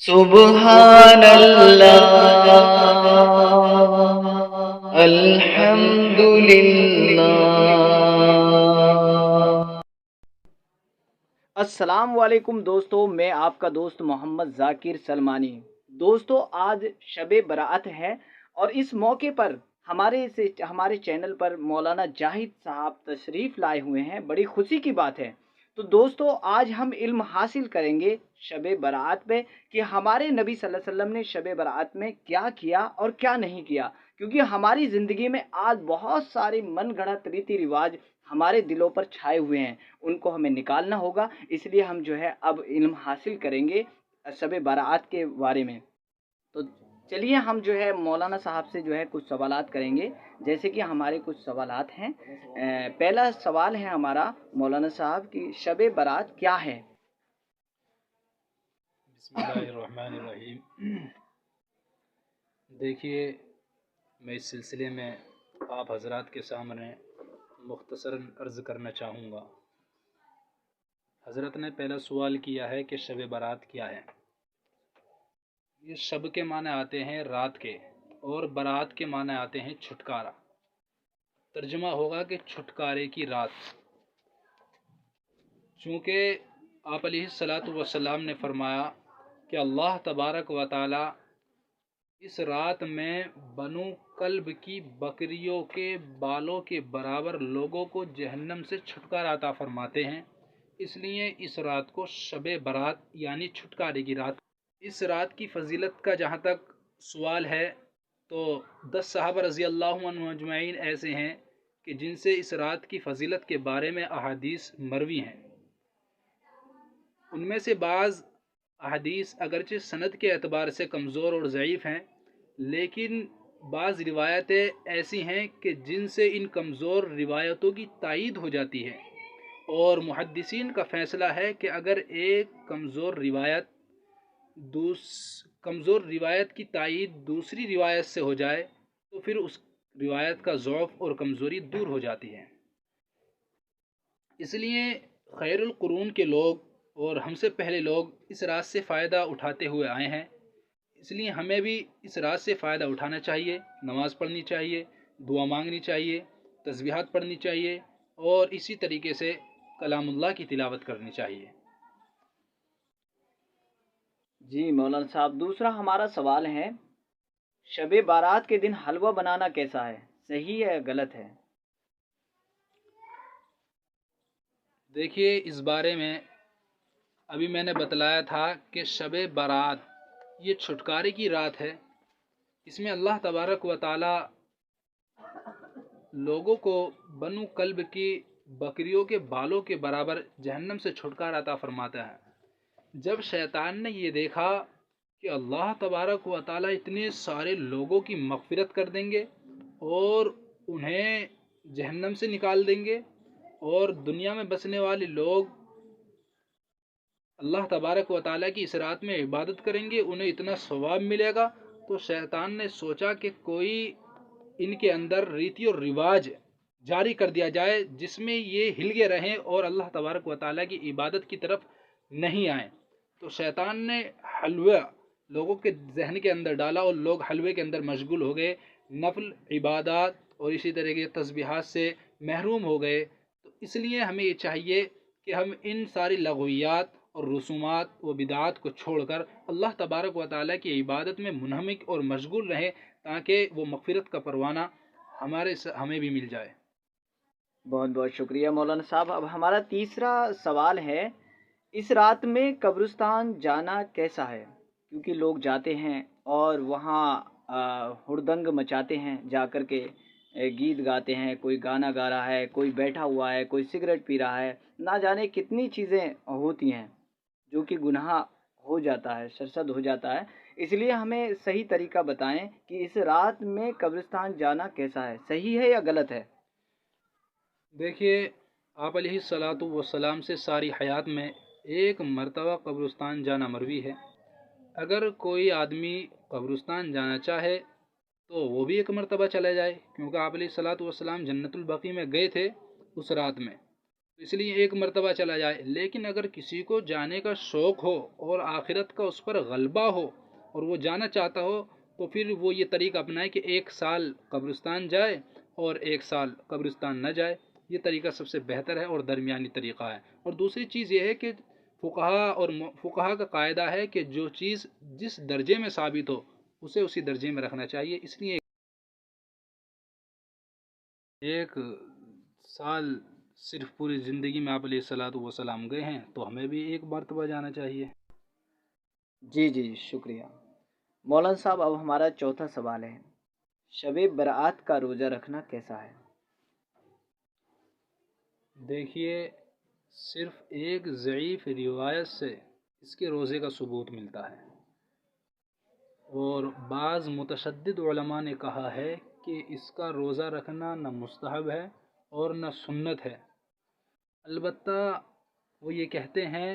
سبحان اللہ، الحمد للہ۔ السلام علیکم دوستو، میں آپ کا دوست محمد ذاکر سلمانی۔ دوستو، آج شب برأت ہے اور اس موقع پر ہمارے چینل پر مولانا جاہد صاحب تشریف لائے ہوئے ہیں، بڑی خوشی کی بات ہے۔ تو دوستو، آج ہم علم حاصل کریں گے شب برأت پہ کہ ہمارے نبی صلی اللہ علیہ وسلم نے شب برأت میں کیا کیا اور کیا نہیں کیا، کیونکہ ہماری زندگی میں آج بہت سارے من گھڑت ریتی رواج ہمارے دلوں پر چھائے ہوئے ہیں، ان کو ہمیں نکالنا ہوگا۔ اس لیے ہم جو ہے اب علم حاصل کریں گے شب برأت کے بارے میں۔ تو چلیے ہم جو ہے مولانا صاحب سے جو ہے کچھ سوالات کریں گے، جیسے کہ ہمارے کچھ سوالات ہیں۔ پہلا سوال ہے ہمارا مولانا صاحب کی شب برأت کیا ہے؟ بسم اللہ الرحمن الرحیم۔ دیکھیے، میں اس سلسلے میں آپ حضرات کے سامنے مختصراً عرض کرنا چاہوں گا۔ حضرت نے پہلا سوال کیا ہے کہ شب برات کیا ہے۔ یہ شب کے معنی آتے ہیں رات کے، اور برات کے معنی آتے ہیں چھٹکارا۔ ترجمہ ہوگا کہ چھٹکارے کی رات۔ چونکہ آپ علیہ الصلاۃ والسلام نے فرمایا کہ اللہ تبارک و تعالی اس رات میں بنو کلب کی بکریوں کے بالوں کے برابر لوگوں کو جہنم سے چھٹکارا عطا فرماتے ہیں، اس لیے اس رات کو شب برات یعنی چھٹکارے کی رات۔ اس رات کی فضیلت کا جہاں تک سوال ہے تو 10 صحابہ رضی اللہ عنہ اجمعین ایسے ہیں کہ جن سے اس رات کی فضیلت کے بارے میں احادیث مروی ہیں۔ ان میں سے بعض احادیث اگرچہ سند کے اعتبار سے کمزور اور ضعیف ہیں، لیکن بعض روایتیں ایسی ہیں کہ جن سے ان کمزور روایتوں کی تائید ہو جاتی ہے، اور محدثین کا فیصلہ ہے کہ اگر ایک کمزور روایت کی تائید دوسری روایت سے ہو جائے تو پھر اس روایت کا ضعف اور کمزوری دور ہو جاتی ہے۔ اس لیے خیر القرون کے لوگ اور ہم سے پہلے لوگ اس رات سے فائدہ اٹھاتے ہوئے آئے ہیں، اس لیے ہمیں بھی اس رات سے فائدہ اٹھانا چاہیے، نماز پڑھنی چاہیے، دعا مانگنی چاہیے، تسبیحات پڑھنی چاہیے، اور اسی طریقے سے کلام اللہ کی تلاوت کرنی چاہیے۔ جی مولانا صاحب، دوسرا ہمارا سوال ہے شب برات کے دن حلوہ بنانا کیسا ہے، صحیح ہے یا غلط ہے؟ دیکھیے، اس بارے میں ابھی میں نے بتلایا تھا کہ شب برات یہ چھٹکارے کی رات ہے۔ اس میں اللہ تبارک و تعالی لوگوں کو بنو کلب کی بکریوں کے بالوں کے برابر جہنم سے چھٹکارا عطا فرماتا ہے۔ جب شیطان نے یہ دیکھا کہ اللہ تبارک و تعالی اتنے سارے لوگوں کی مغفرت کر دیں گے اور انہیں جہنم سے نکال دیں گے، اور دنیا میں بسنے والے لوگ اللہ تبارک و تعالیٰ کی اس رات میں عبادت کریں گے، انہیں اتنا ثواب ملے گا، تو شیطان نے سوچا کہ کوئی ان کے اندر ریتی اور رواج جاری کر دیا جائے جس میں یہ ہلگے رہیں اور اللہ تبارک و تعالیٰ کی عبادت کی طرف نہیں آئیں۔ تو شیطان نے حلوہ لوگوں کے ذہن کے اندر ڈالا اور لوگ حلوے کے اندر مشغول ہو گئے، نفل عبادات اور اسی طرح کے تسبیحات سے محروم ہو گئے۔ تو اس لیے ہمیں یہ چاہیے کہ ہم ان ساری لغویات اور رسومات و بدعات کو چھوڑ کر اللہ تبارک و تعالیٰ کی عبادت میں منہمک اور مشغول رہیں، تاکہ وہ مغفرت کا پروانہ ہمیں بھی مل جائے۔ بہت بہت شکریہ مولانا صاحب۔ اب ہمارا تیسرا سوال ہے اس رات میں قبرستان جانا کیسا ہے، کیونکہ لوگ جاتے ہیں اور وہاں ہڑدنگ مچاتے ہیں، جا کر کے گیت گاتے ہیں، کوئی گانا گا رہا ہے، کوئی بیٹھا ہوا ہے، کوئی سگریٹ پی رہا ہے، نہ جانے کتنی چیزیں ہوتی ہیں جو کہ گناہ ہو جاتا ہے، سرزد ہو جاتا ہے۔ اس لیے ہمیں صحیح طریقہ بتائیں کہ اس رات میں قبرستان جانا کیسا ہے، صحیح ہے یا غلط ہے؟ دیکھیے، آپ علیہ الصلاۃ والسلام سے ساری حیات میں ایک مرتبہ قبرستان جانا مروی ہے۔ اگر کوئی آدمی قبرستان جانا چاہے تو وہ بھی ایک مرتبہ چلا جائے، کیونکہ آپ علیہ الصلاۃ والسلام جنت البقیع میں گئے تھے اس رات میں، اس لیے ایک مرتبہ چلا جائے۔ لیکن اگر کسی کو جانے کا شوق ہو اور آخرت کا اس پر غلبہ ہو اور وہ جانا چاہتا ہو، تو پھر وہ یہ طریقہ اپنائے کہ 1 سال قبرستان جائے اور 1 سال قبرستان نہ جائے۔ یہ طریقہ سب سے بہتر ہے اور درمیانی طریقہ ہے۔ اور دوسری چیز یہ ہے کہ فقہا کا قاعدہ ہے کہ جو چیز جس درجے میں ثابت ہو اسے اسی درجے میں رکھنا چاہیے۔ اس لیے 1 سال صرف پوری زندگی میں آپ علیہ الصلاۃ والسلام گئے ہیں، تو ہمیں بھی ایک مرتبہ جانا چاہیے۔ جی جی شکریہ مولانا صاحب۔ اب ہمارا چوتھا سوال ہے، شب برات کا روزہ رکھنا کیسا ہے؟ دیکھیے، صرف ایک ضعیف روایت سے اس کے روزے کا ثبوت ملتا ہے، اور بعض متشدد علماء نے کہا ہے کہ اس کا روزہ رکھنا نہ مستحب ہے اور نہ سنت ہے۔ البتہ وہ یہ کہتے ہیں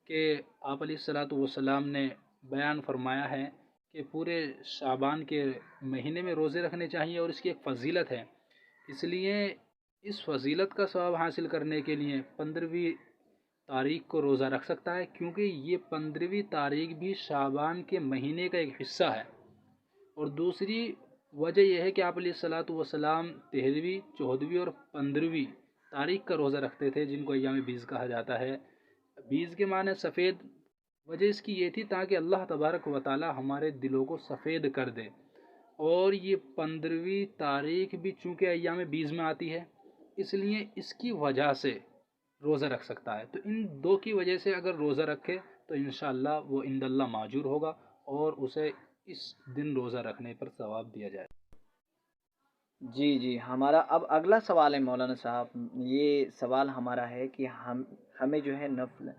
کہ آپ علیہ الصلاۃ والسلام نے بیان فرمایا ہے کہ پورے شعبان کے مہینے میں روزے رکھنے چاہیے اور اس کی ایک فضیلت ہے۔ اس لیے اس فضیلت کا ثواب حاصل کرنے کے لیے 15ویں تاریخ کو روزہ رکھ سکتا ہے، کیونکہ یہ 15ویں تاریخ بھی شعبان کے مہینے کا ایک حصہ ہے۔ اور دوسری وجہ یہ ہے کہ آپ علیہ الصلاۃ والسلام 13ویں، 14ویں اور 15ویں تاریخ کا روزہ رکھتے تھے، جن کو ایام بیض کہا جاتا ہے۔ بیض کے معنی سفید۔ وجہ اس کی یہ تھی تاکہ اللہ تبارک و تعالی ہمارے دلوں کو سفید کر دے، اور یہ 15ویں تاریخ بھی چونکہ ایام بیض میں آتی ہے، اس لیے اس کی وجہ سے روزہ رکھ سکتا ہے۔ تو ان دو کی وجہ سے اگر روزہ رکھے تو انشاءاللہ وہ عند اللہ ماجور ہوگا اور اسے اس دن روزہ رکھنے پر ثواب دیا جائے۔ جی جی ہمارا اب اگلا سوال ہے مولانا صاحب۔ یہ سوال ہمارا ہے کہ ہمیں جو ہے نفل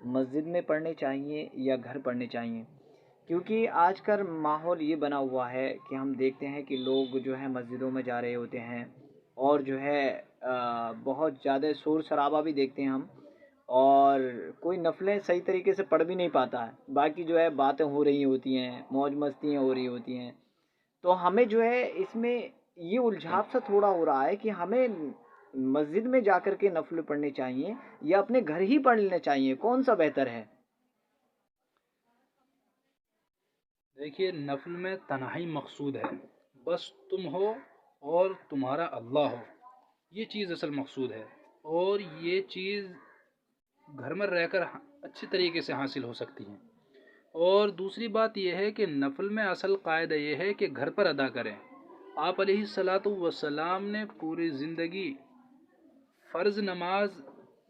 مسجد میں پڑھنے چاہیے یا گھر پڑھنے چاہیے؟ کیونکہ آج کل ماحول یہ بنا ہوا ہے کہ ہم دیکھتے ہیں کہ لوگ جو ہے مسجدوں میں جا رہے ہوتے ہیں، اور جو ہے بہت زیادہ شور شرابہ بھی دیکھتے ہیں ہم، اور کوئی نفلیں صحیح طریقے سے پڑھ بھی نہیں پاتا ہے، باقی جو ہے باتیں ہو رہی ہوتی ہیں، موج مستیاں ہو رہی ہوتی ہیں۔ تو ہمیں جو ہے اس میں یہ الجھاؤ سا تھوڑا ہو رہا ہے کہ ہمیں مسجد میں جا کر کے نفل پڑھنے چاہیے یا اپنے گھر ہی پڑھ لینے چاہیے، کون سا بہتر ہے؟ دیکھیے، نفل میں تنہائی مقصود ہے، بس تم ہو اور تمہارا اللہ ہو، یہ چیز اصل مقصود ہے، اور یہ چیز گھر میں رہ کر اچھی طریقے سے حاصل ہو سکتی ہے۔ اور دوسری بات یہ ہے کہ نفل میں اصل قاعدہ یہ ہے کہ گھر پر ادا کریں۔ آپ علیہ الصلاۃ والسلام نے پوری زندگی فرض نماز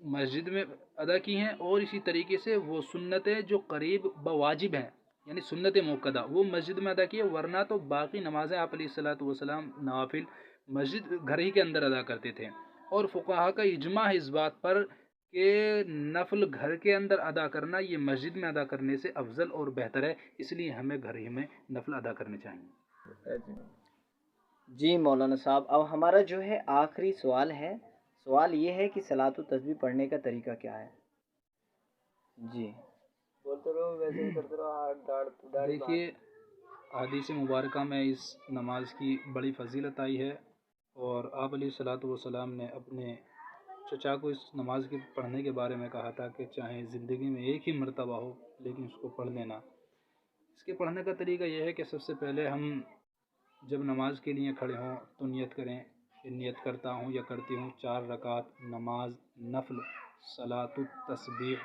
مسجد میں ادا کی ہیں، اور اسی طریقے سے وہ سنتیں جو قریب بواجب ہیں، یعنی سنت موقدہ، وہ مسجد میں ادا کی ہے، ورنہ تو باقی نمازیں آپ علیہ الصلاۃ والسلام نوافل مسجد گھر ہی کے اندر ادا کرتے تھے۔ اور فقہا کا اجماع ہے اس بات پر کہ نفل گھر کے اندر ادا کرنا یہ مسجد میں ادا کرنے سے افضل اور بہتر ہے، اس لیے ہمیں گھر ہی میں نفل ادا کرنے چاہیے۔ جی مولانا صاحب، اب ہمارا جو ہے آخری سوال ہے۔ سوال یہ ہے کہ صلاۃ و تسبیح پڑھنے کا طریقہ کیا ہے؟ جی بولتے رہو، ویسے ہی کرتے رہو۔ دیکھیے، حدیث مبارکہ میں اس نماز کی بڑی فضیلت آئی ہے، اور آپ علیہ الصلاۃ والسلام نے اپنے چچا کو اس نماز کے پڑھنے کے بارے میں کہا تھا کہ چاہے زندگی میں ایک ہی مرتبہ ہو لیکن اس کو پڑھ لینا۔ اس کے پڑھنے کا طریقہ یہ ہے کہ سب سے پہلے ہم جب نماز کے لیے کھڑے ہوں تو نیت کریں کہ نیت کرتا ہوں یا کرتی ہوں 4 رکعت نماز نفل صلاۃ التسبیح،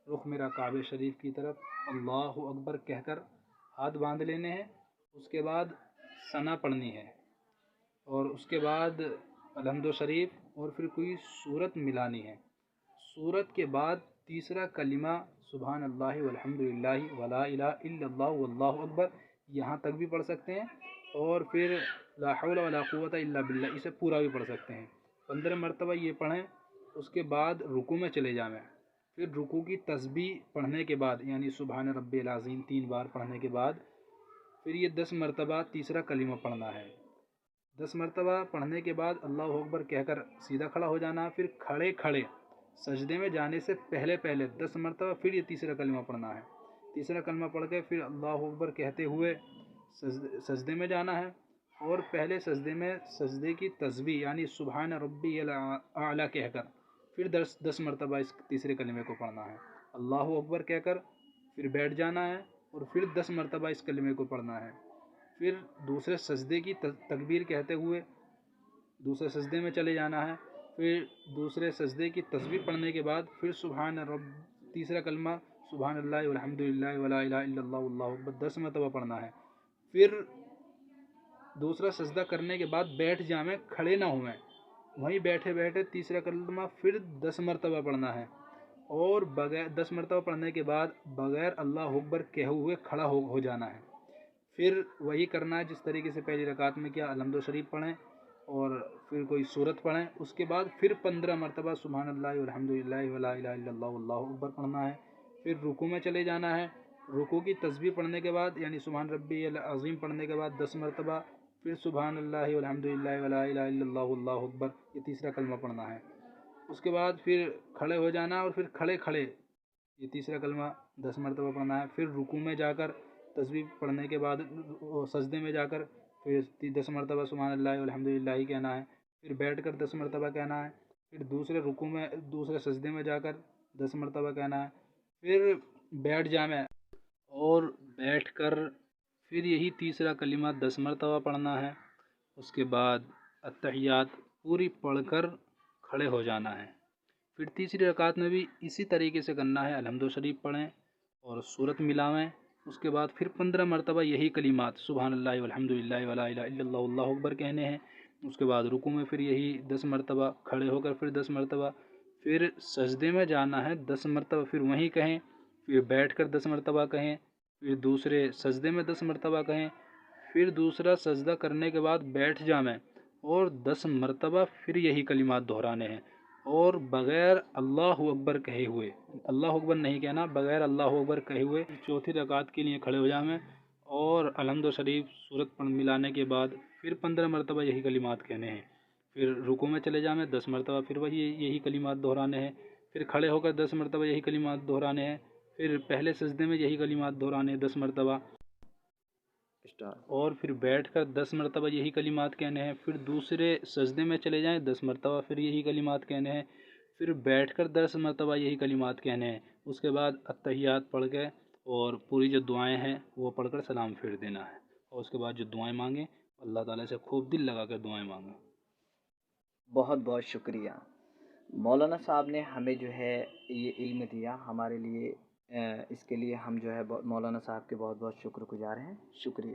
رخ میرا کعبہ شریف کی طرف، اللہ اکبر کہہ کر ہاتھ باندھ لینے ہیں۔ اس کے بعد ثنا پڑھنی ہے، اور اس کے بعد الحمد شریف، اور پھر کوئی صورت ملانی ہے۔ صورت کے بعد تیسرا کلمہ سبحان اللہ والحمد للہ ولا الہ الا اللہ واللہ اکبر، یہاں تک بھی پڑھ سکتے ہیں، اور پھر لا حول ولا قوت الا باللہ، اسے پورا بھی پڑھ سکتے ہیں۔ 15 مرتبہ یہ پڑھیں، اس کے بعد رکوع میں چلے جائیں، پھر رکوع کی تسبیح پڑھنے کے بعد یعنی سبحان ربی العظیم 3 بار پڑھنے کے بعد پھر یہ 10 مرتبہ تیسرا کلمہ پڑھنا ہے۔ 10 مرتبہ پڑھنے کے بعد اللہ اکبر کہہ کر سیدھا کھڑا ہو جانا ہے، پھر کھڑے کھڑے سجدے میں جانے سے پہلے 10 مرتبہ پھر یہ تیسرا کلمہ پڑھنا ہے۔ تیسرا کلمہ پڑھ کے پھر اللہ اکبر کہتے ہوئے سجدے میں جانا ہے، اور پہلے سجدے میں سجدے کی تسبیح یعنی سبحان ربی الاعلیٰ کہہ کر پھر 10 مرتبہ اس تیسرے کلمے کو پڑھنا ہے، اللہ اکبر کہہ کر پھر بیٹھ جانا ہے اور پھر 10 مرتبہ اس کلمے کو پڑھنا ہے، پھر دوسرے سجدے کی تکبیر کہتے ہوئے دوسرے سجدے میں چلے جانا ہے، پھر دوسرے سجدے کی تسبیح پڑھنے کے بعد پھر سبحان رب تیسرا کلمہ سبحان اللہ والحمد للہ ولا الہ الا اللہ واللہ اکبر 10 مرتبہ پڑھنا ہے، پھر دوسرا سجدہ کرنے کے بعد بیٹھ جائیں، کھڑے نہ ہوئیں، وہیں بیٹھے بیٹھے تیسرا کلمہ پھر 10 مرتبہ پڑھنا ہے، اور بغیر 10 مرتبہ پڑھنے کے بعد بغیر اللہ اکبر کہے ہوئے کھڑا ہو جانا ہے، پھر وہی کرنا ہے جس طریقے سے پہلی رکعت میں کیا، الحمد شریف پڑھیں اور پھر کوئی سورت پڑھیں، اس کے بعد پھر 15 مرتبہ سبحان اللہ والحمد للہ ولا الہ الا اللہ واللہ اکبر پڑھنا ہے، پھر رکوع میں چلے جانا ہے، رکوع کی تسبیح پڑھنے کے بعد یعنی سبحان ربی العظیم پڑھنے کے بعد 10 مرتبہ پھر سبحان اللہ والحمد للہ ولا الہ الا اللہ واللہ اکبر یہ تیسرا کلمہ پڑھنا ہے، اس کے بعد پھر کھڑے ہو جانا اور پھر کھڑے یہ تیسرا کلمہ 10 مرتبہ پڑھنا ہے، پھر رکوع میں جا کر تسبیح پڑھنے کے بعد سجدے میں جا کر پھر 10 مرتبہ سبحان اللہ والحمد للہ ہی کہنا ہے، پھر بیٹھ کر 10 مرتبہ کہنا ہے، پھر دوسرے رکوع میں دوسرے سجدے میں جا کر 10 مرتبہ کہنا ہے، پھر بیٹھ جائیں اور بیٹھ کر پھر یہی تیسرا کلمہ 10 مرتبہ پڑھنا ہے، اس کے بعد التحیات پوری پڑھ کر کھڑے ہو جانا ہے، پھر تیسری رکعت میں بھی اسی طریقے سے کرنا ہے، الحمد شریف پڑھیں اور سورت ملاویں، اس کے بعد پھر 15 مرتبہ یہی کلمات سبحان اللہ والحمد للہ ولا الہ الا اللہ واللہ اکبر کہنے ہیں، اس کے بعد رکوع میں پھر یہی 10 مرتبہ، کھڑے ہو کر پھر 10 مرتبہ، پھر سجدے میں جانا ہے 10 مرتبہ پھر وہیں کہیں، پھر بیٹھ کر 10 مرتبہ کہیں، پھر دوسرے سجدے میں 10 مرتبہ کہیں، پھر دوسرا سجدہ کرنے کے بعد بیٹھ جائیں اور 10 مرتبہ پھر یہی کلمات دہرانے ہیں، اور بغیر اللہ اکبر کہے ہوئے، اللہ اکبر نہیں کہنا، بغیر اللہ اکبر کہے ہوئے چوتھی رکعت کے لیے کھڑے ہو جائیں اور الحمد شریف سورت ملانے کے بعد پھر 15 مرتبہ یہی کلمات کہنے ہیں، پھر رکوع میں چلے جائیں 10 مرتبہ پھر وہی یہی کلمات دہرانے ہیں، پھر کھڑے ہو کر 10 مرتبہ یہی کلمات دہرانے ہیں، پھر پہلے سجدے میں یہی کلمات دہرانے ہیں 10 مرتبہ، اور پھر بیٹھ کر 10 مرتبہ یہی کلمات کہنے ہیں، پھر دوسرے سجدے میں چلے جائیں 10 مرتبہ پھر یہی کلمات کہنے ہیں، پھر بیٹھ کر 10 مرتبہ یہی کلمات کہنے ہیں، اس کے بعد التحیات پڑھ کے اور پوری جو دعائیں ہیں وہ پڑھ کر سلام پھیر دینا ہے، اور اس کے بعد جو دعائیں مانگیں اللہ تعالیٰ سے خوب دل لگا کر دعائیں مانگیں۔ بہت بہت شکریہ مولانا صاحب نے ہمیں جو ہے یہ علم دیا ہمارے لیے، اس کے لیے ہم جو ہے مولانا صاحب کے بہت بہت شکر گزار ہیں، شکریہ۔